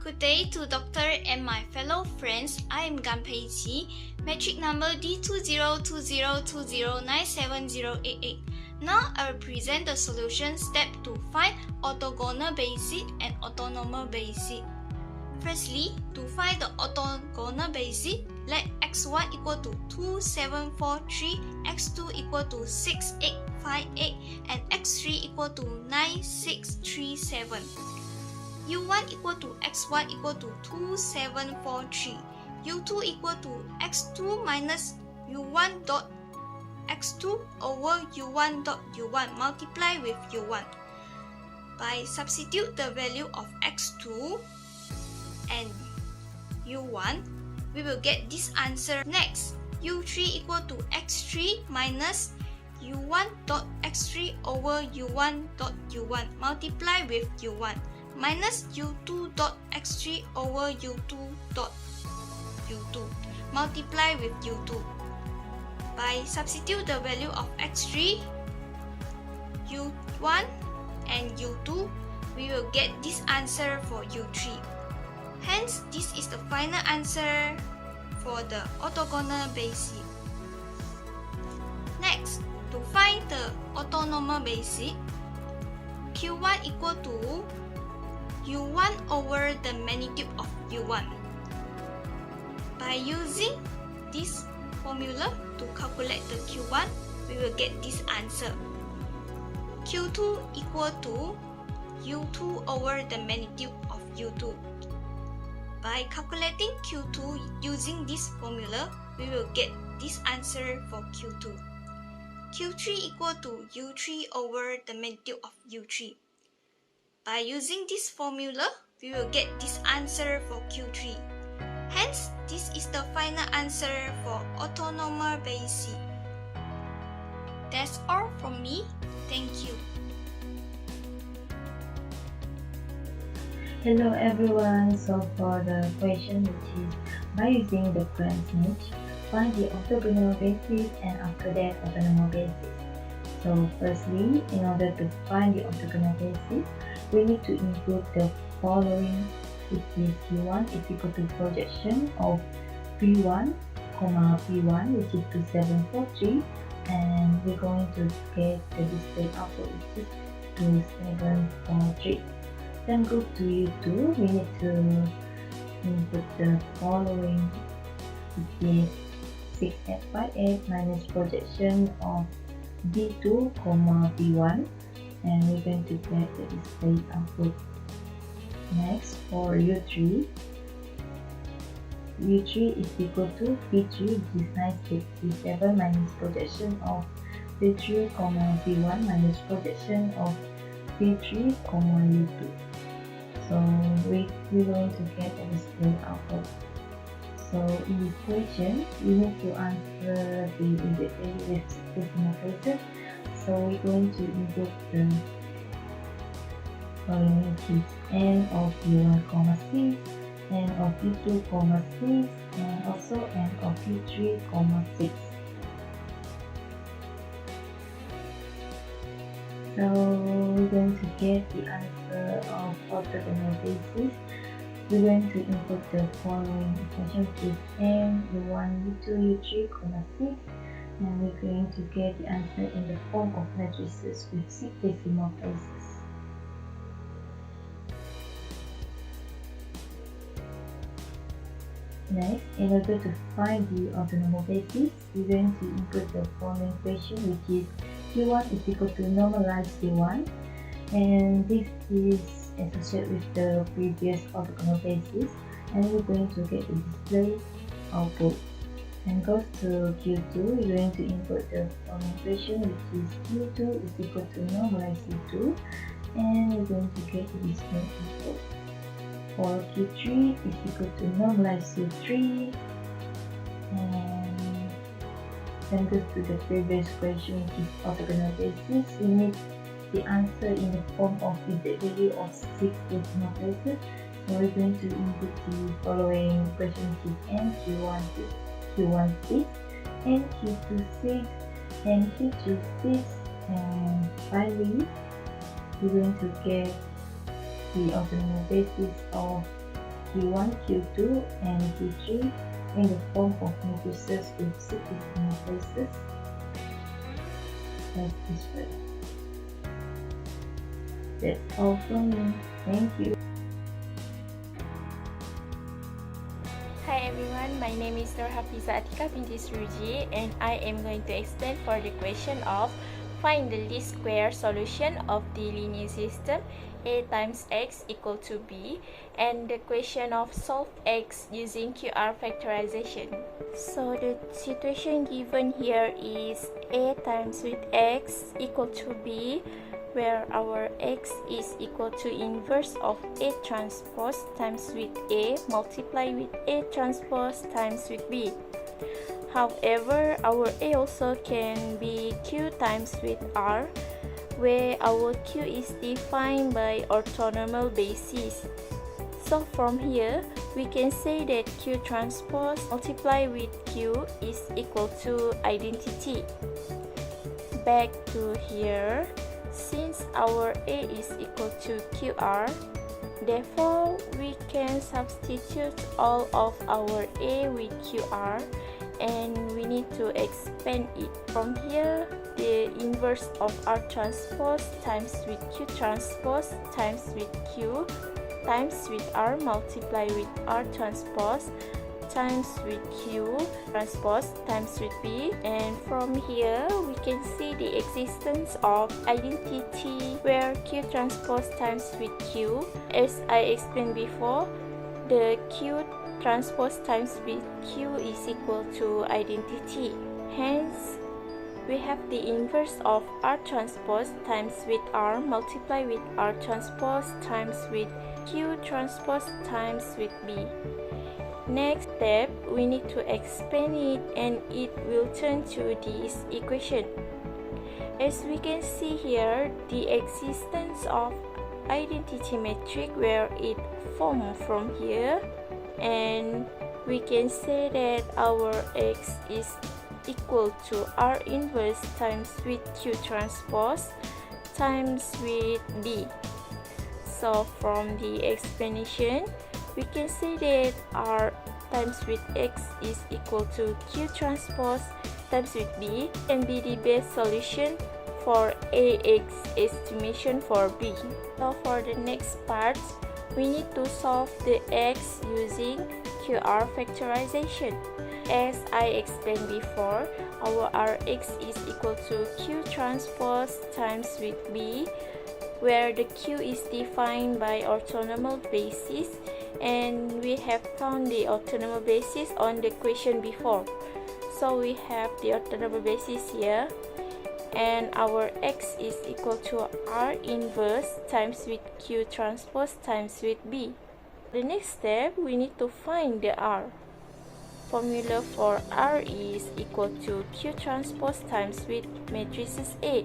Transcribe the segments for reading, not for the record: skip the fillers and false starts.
Good day to Doctor and my fellow friends. I am Gram-Schmidt, metric number D202020978088. Now I will present the solution step to find orthogonal basis and orthonormal basis. Firstly, to find the orthogonal basis, let x1 equal to 2743, x2 equal to 6858, and x3 equal to 9637. U1 equal to x1 equal to 2743. U2 equal to x2 minus u1 dot x2 over u1 dot u1 multiply with u1. By substitute the value of x2 and u1, we will get this answer. Next, u3 equal to x3 minus u1 dot x3 over u1 dot u1 multiply with u1 minus u2 dot x3 over u2 dot u2 multiply with u2. By substitute the value of x3, u1 and u2, we will get this answer for u3. Hence, this is the final answer for the orthogonal basis. Next, to find the orthonormal basis, q1 equal to u1 over the magnitude of u1. By using this formula to calculate the q1, we will get this answer. q2 equal to u2 over the magnitude of u2. By calculating q2 using this formula, we will get this answer for q2. q3 equal to u3 over the magnitude of u3. By using this formula, we will get this answer for q3. Hence, this is the final answer for orthonormal basis. That's all from me. Thank you. Hello everyone, so for the question which is by using the Gram-Schmidt, find the orthogonal basis and after that orthonormal basis. So firstly, in order to find the orthogonal basis, we need to include the following, which is Q1 is equal to projection of P1, P1 which is 2743, and we're going to get the display output which is 2743. Then go to U2, we need to input the following, which is 6858 minus projection of B2, B1, and we're going to get the display output. Next, for U3 is equal to P3, which is 9637 minus projection of P3, P1 minus projection of P3, U2. So we're going to get a display output. So in this question, you need to answer the input value with decimal places. So we're going to input the following, which is n of u1, 6, n of u2, 6, and also n of u3, 6. So we're going to get the answer of orthogonal basis. We're going to input the following equation, which is n, u1, u2, u3, 6, and we're going to get the answer in the form of matrices with 6 decimal places. Next, in order to find the orthonormal basis, we're going to input the following equation, which is Q1 is equal to normalized C1, and this is associated with the previous orthogonal basis, and we're going to get the display output. And goes to Q2, we're going to input the following equation, which is Q2 is equal to normalized C2, and we're going to get the display output. For Q3 is equal to normalized C3, and then goes to the previous question, which is orthogonal basis. We need the answer in the form of the value of 6 decimal places. So we're going to input the following question, which is n, q1 6, n q2 6, n q3 6, and finally we're going to get the orthogonal basis of Q1, Q2, and Q3 in the form of matrices with subdecimal places as this way. That's all from me. Thank you. Hi everyone, my name is Nur Hafiza Atika binti Suruji and I am going to explain for the question of find the least square solution of the linear system A times X equal to B, and the question of solve X using QR factorization. So the situation given here is A times with X equal to B, where our X is equal to inverse of A transpose times with A multiplied with A transpose times with B. However, our A also can be Q times with R, where our Q is defined by orthonormal basis. So from here, we can say that Q transpose multiplied with Q is equal to identity. Back to here, since our A is equal to QR, therefore we can substitute all of our A with QR, and we need to expand it. From here, the inverse of R transpose times with Q transpose times with Q times with R multiplied with R transpose times with Q transpose times with B, and from here we can see the existence of identity where Q transpose times with Q. As I explained before, the Q transpose times with Q is equal to identity. Hence, we have the inverse of R transpose times with R multiplied with R transpose times with Q transpose times with B. Next step, we need to expand it and it will turn to this equation. As we can see here, the existence of identity matrix where it formed from here, and we can say that our X is equal to R inverse times with Q transpose times with B. So from the explanation, we can say that R times with X is equal to Q transpose times with B can be the best solution for AX estimation for B. So for the next part, we need to solve the X using QR factorization. As I explained before, our Rx is equal to Q transpose times with B, where the Q is defined by orthonormal basis, and we have found the orthonormal basis on the question before. So we have the orthonormal basis here, and our X is equal to R inverse times with Q transpose times with B. The next step, we need to find the R. Formula for R is equal to Q transpose times with matrices A.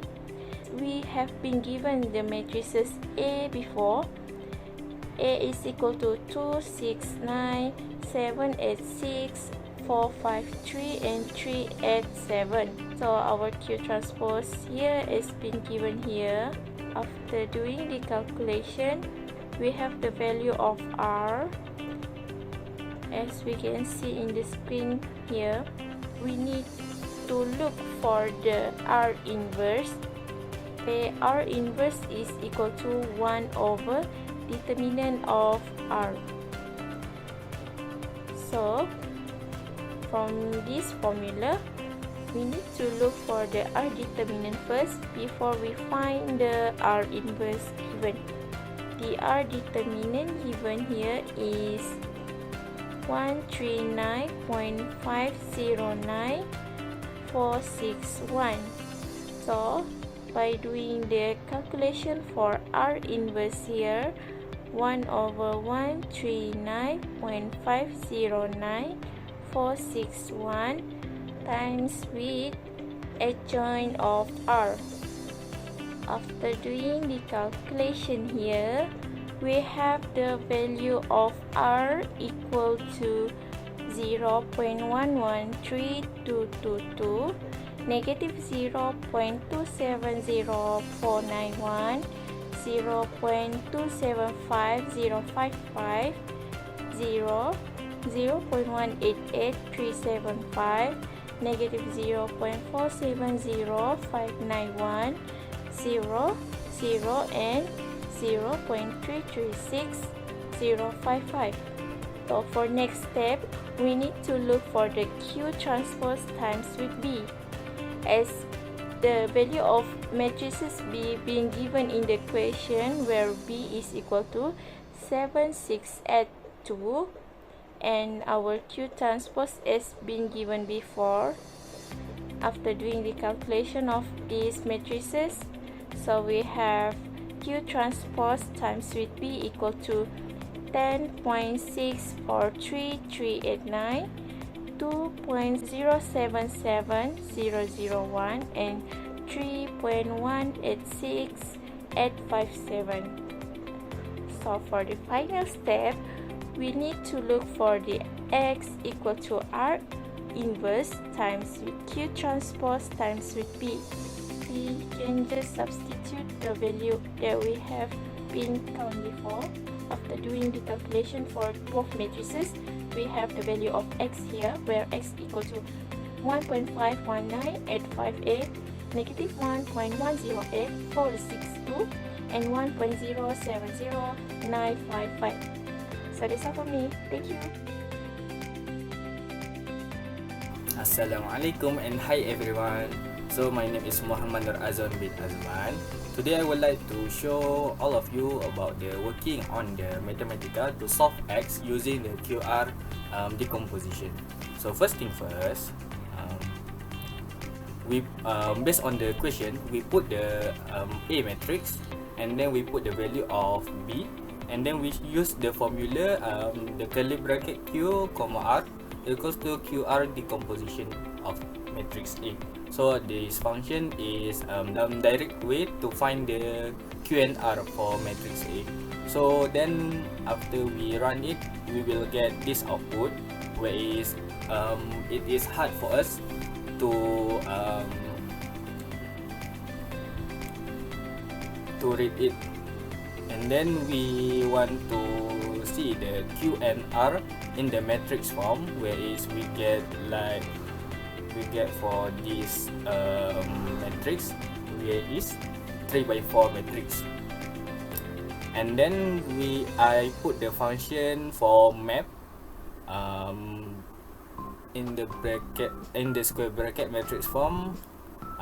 We have been given the matrices A before. A is equal to 2, 6, 9, 7, 8, 6, 4, 5, 3, and 3, 8, 7. So our Q transpose here is been given here. After doing the calculation, we have the value of R. As we can see in the screen here, we need to look for the R inverse. The R inverse is equal to 1 over determinant of R. So from this formula, we need to look for the R determinant first before we find the R inverse given. The R determinant given here is 139.509461. So by doing the calculation for R inverse here, 1 over 139.509461 times with adjoint of R. After doing the calculation here, we have the value of R equal to 0.113222, negative 0.270491, 0.275055, 0, 0.188375, negative 0.470591, 0, 0, and 0.336055. So for next step, we need to look for the Q transpose times with B, as the value of matrices B being given in the equation where B is equal to 7, 6, 8, 2, and our Q transpose is being given before. After doing the calculation of these matrices, so we have Q transpose times with B equal to 10.643389, 2.077001, and 3.186857. So for the final step, we need to look for the X equal to R inverse times with Q transpose times with B. We can just substitute the value that we have been found before. After doing the calculation for both matrices, we have the value of X here, where X equal to 1.519858, negative 1.108462, and 1.070955. So that's all for me. Thank you. Assalamualaikum and hi everyone. So my name is Muhammad Nur Azam bin Azman. Today I would like to show all of you about the working on the mathematical to solve X using the QR decomposition. So first thing first, we based on the question, we put the A matrix and then we put the value of B, and then we use the formula the curly bracket Q, R equals to QR decomposition of matrix A. So this function is direct way to find the Q and R for matrix A. So then after we run it, we will get this output, where is it is hard for us to read it, and then we want to see the Q and R in the matrix form, where is we get for this matrix, where is 3/4 matrix, and then I put the function for map in the square bracket matrix form.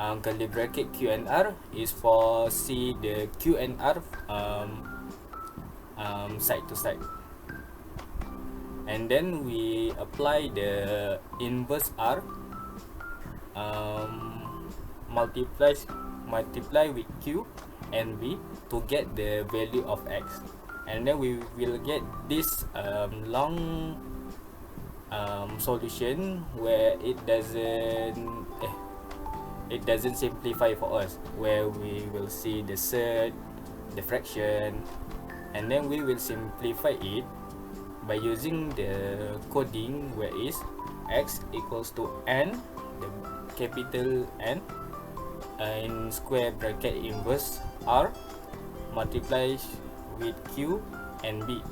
Curly bracket Q and R is for see the Q and R side to side, and then we apply the inverse R, multiply with Q and B to get the value of X, and then we will get this long solution where it doesn't simplify for us, where we will see the surd, the fraction, and then we will simplify it by using the coding, where is X equals to N, the capital N, in square bracket inverse R multiplies with Q and B,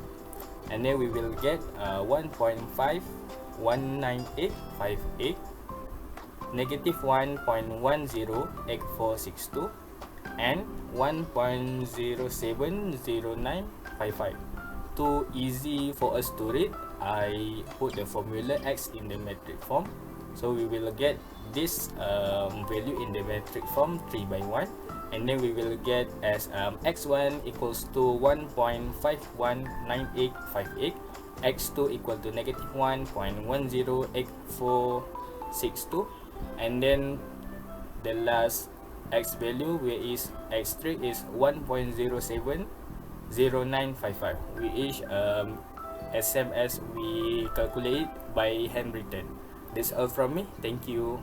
and then we will get 1.519858, negative 1.108462, and 1.070955. Too easy for us to read, I put the formula X in the metric form, so we will get this value in the metric form 3/1, and then we will get as x1 equals to 1.519858, x2 equal to negative 1.108462, and then the last X value, where is x3 is 1.070955, which SMS we calculate by handwritten. That's all from me. Thank you.